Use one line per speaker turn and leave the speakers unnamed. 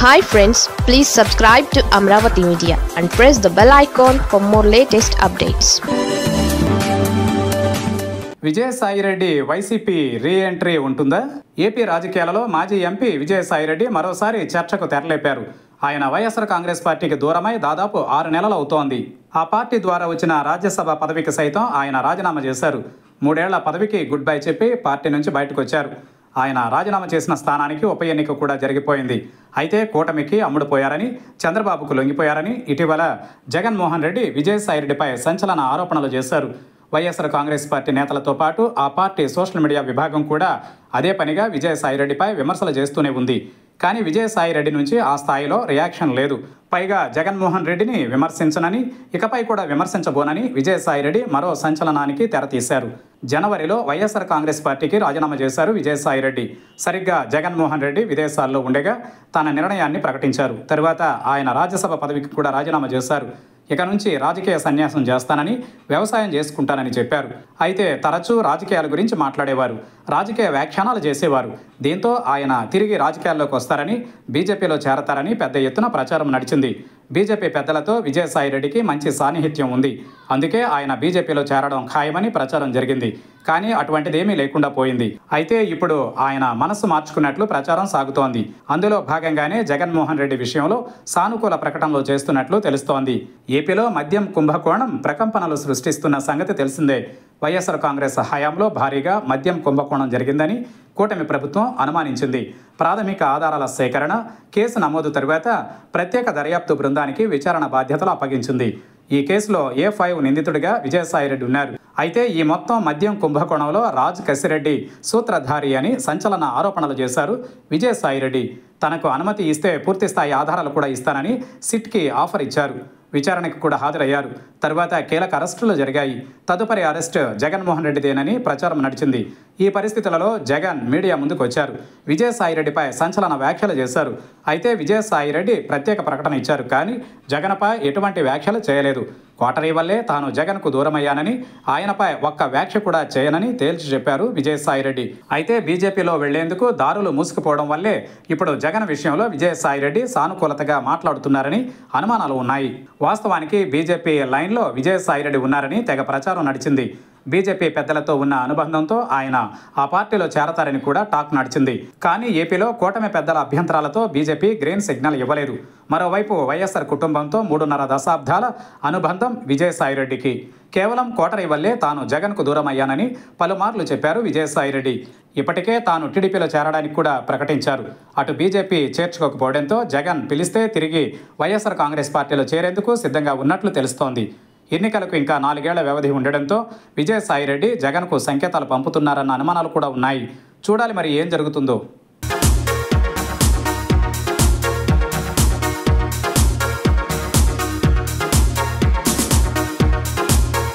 Hi friends, please subscribe to Amravati Media and press the bell icon for more latest updates.
Vijayasai Reddy YCP re-entry ఉంటుందా? AP రాజకీయాలలో మాజీ MP Vijayasai Reddy మరోసారి చర్చకు తెరలేపారు. ఆయన వైఎస్ఆర్ కాంగ్రెస్ పార్టీకి దూరమై దాదాపు 6 నెలలు అవుతోంది. ఆ పార్టీ ద్వారా వచ్చిన రాజ్యసభ పదవికి సైతం ఆయన రాజీనామా చేశారు. 3 ఏళ్ల పదవికి గుడ్ బై చెప్పి పార్టీ నుంచి బయటకు వచ్చారు. ఆయన రాజీనామా చేసిన స్థానానికి ఉప ఎన్నిక కూడా జరిగిపోయింది. అయితే కూటమికి అమ్ముడుపోయారని, చంద్రబాబుకు లొంగిపోయారని ఇటీవల జగన్మోహన్ రెడ్డి విజయసాయిరెడ్డిపై సంచలన ఆరోపణలు చేశారు. వైఎస్ఆర్ కాంగ్రెస్ పార్టీ నేతలతో పాటు ఆ పార్టీ సోషల్ మీడియా విభాగం కూడా అదే పనిగా విజయసాయిరెడ్డిపై విమర్శలు చేస్తూనే ఉంది. కానీ విజయసాయిరెడ్డి నుంచి ఆ స్థాయిలో రియాక్షన్ లేదు. పైగా జగన్మోహన్ రెడ్డిని విమర్శించనని, ఇకపై కూడా విమర్శించబోనని విజయసాయిరెడ్డి మరో సంచలనానికి తెరతీశారు. జనవరిలో వైఎస్ఆర్ కాంగ్రెస్ పార్టీకి రాజీనామా చేశారు విజయసాయిరెడ్డి. సరిగ్గా జగన్మోహన్ రెడ్డి విదేశాల్లో ఉండగా తన నిర్ణయాన్ని ప్రకటించారు. తరువాత ఆయన రాజ్యసభ పదవికి కూడా రాజీనామా చేశారు. ఇక నుంచి రాజకీయ సన్యాసం చేస్తానని, వ్యవసాయం చేసుకుంటానని చెప్పారు. అయితే తరచూ రాజకీయాల గురించి మాట్లాడేవారు, రాజకీయ వ్యాఖ్యానాలు చేసేవారు. దీంతో ఆయన తిరిగి రాజకీయాల్లోకి వస్తారని, బీజేపీలో చేరతారని పెద్ద ఎత్తున ప్రచారం నడిచింది. బీజేపీ పెద్దలతో విజయసాయిరెడ్డికి మంచి సాన్నిహిత్యం ఉంది. అందుకే ఆయన బీజేపీలో చేరడం ఖాయమని ప్రచారం జరిగింది. కానీ అటువంటిదేమీ లేకుండా పోయింది. అయితే ఇప్పుడు ఆయన మనసు మార్చుకున్నట్లు ప్రచారం సాగుతోంది. అందులో భాగంగానే జగన్మోహన్ రెడ్డి విషయంలో సానుకూల ప్రకటనలు చేస్తున్నట్లు తెలుస్తోంది. ఏపీలో మద్యం కుంభకోణం ప్రకంపనలు సృష్టిస్తున్న సంగతి తెలిసిందే. వైఎస్ఆర్ కాంగ్రెస్ హయాంలో భారీగా మద్యం కుంభకోణం జరిగిందని కూటమి ప్రభుత్వం అనుమానించింది. ప్రాథమిక ఆధారాల సేకరణ, కేసు నమోదు తరువాత ప్రత్యేక దర్యాప్తు బృందానికి విచారణ బాధ్యతలు అప్పగించింది. ఈ కేసులో A5 నిందితుడిగా విజయసాయిరెడ్డి ఉన్నారు. అయితే ఈ మొత్తం మద్యం కుంభకోణంలో రాజ్ కసిరెడ్డి సూత్రధారి అని సంచలన ఆరోపణలు చేశారు విజయసాయిరెడ్డి. తనకు అనుమతి ఇస్తే పూర్తిస్థాయి ఆధారాలు కూడా ఇస్తానని సిట్కి ఆఫర్ ఇచ్చారు. విచారణకు కూడా హాజరయ్యారు. తరువాత కీలక అరెస్టులు జరిగాయి. తదుపరి అరెస్ట్ జగన్మోహన్ రెడ్డిదేనని ప్రచారం నడిచింది. ఈ పరిస్థితులలో జగన్ మీడియా ముందుకు వచ్చారు. విజయసాయిరెడ్డిపై సంచలన వ్యాఖ్యలు చేశారు. అయితే విజయసాయిరెడ్డి ప్రత్యేక ప్రకటన ఇచ్చారు. కానీ జగన్పై ఎటువంటి వ్యాఖ్యలు చేయలేదు. కోటరీ వల్లే తాను జగన్కు దూరమయ్యానని, ఆయనపై ఒక్క వ్యాఖ్య కూడా చేయనని తేల్చి చెప్పారు విజయసాయిరెడ్డి. అయితే బీజేపీలో వెళ్లేందుకు దారులు మూసుకుపోవడం వల్లే ఇప్పుడు జగన్ విషయంలో విజయసాయిరెడ్డి సానుకూలతగా మాట్లాడుతున్నారని అనుమానాలు ఉన్నాయి. వాస్తవానికి బీజేపీ లైన్లో విజయసాయిరెడ్డి ఉన్నారని తెగ ప్రచారం నడిచింది. బీజేపీ పెద్దలతో ఉన్న అనుబంధంతో ఆయన ఆ పార్టీలో చేరతారని కూడా టాక్ నడిచింది. కానీ ఏపీలో కూటమి పెద్దల అభ్యంతరాలతో బీజేపీ గ్రీన్ సిగ్నల్ ఇవ్వలేదు. మరోవైపు వైఎస్ఆర్ కుటుంబంతో 3.5 దశాబ్దాల అనుబంధం విజయసాయిరెడ్డికి. కేవలం కోటరీ వల్లే తాను జగన్కు దూరమయ్యానని పలుమార్లు చెప్పారు విజయసాయిరెడ్డి. ఇప్పటికే తాను టీడీపీలో చేరడానికి కూడా ప్రకటించారు. అటు బీజేపీ చేర్చుకోకపోవడంతో జగన్ పిలిస్తే తిరిగి వైఎస్ఆర్ కాంగ్రెస్ పార్టీలో చేరేందుకు సిద్ధంగా ఉన్నట్లు తెలుస్తోంది. ఎన్నికలకు ఇంకా 4 ఏళ్ల వ్యవధి ఉండడంతో విజయసాయిరెడ్డి జగన్కు సంకేతాలు పంపుతున్నారన్న అనుమానాలు కూడా ఉన్నాయి. చూడాలి మరి ఏం జరుగుతుందో.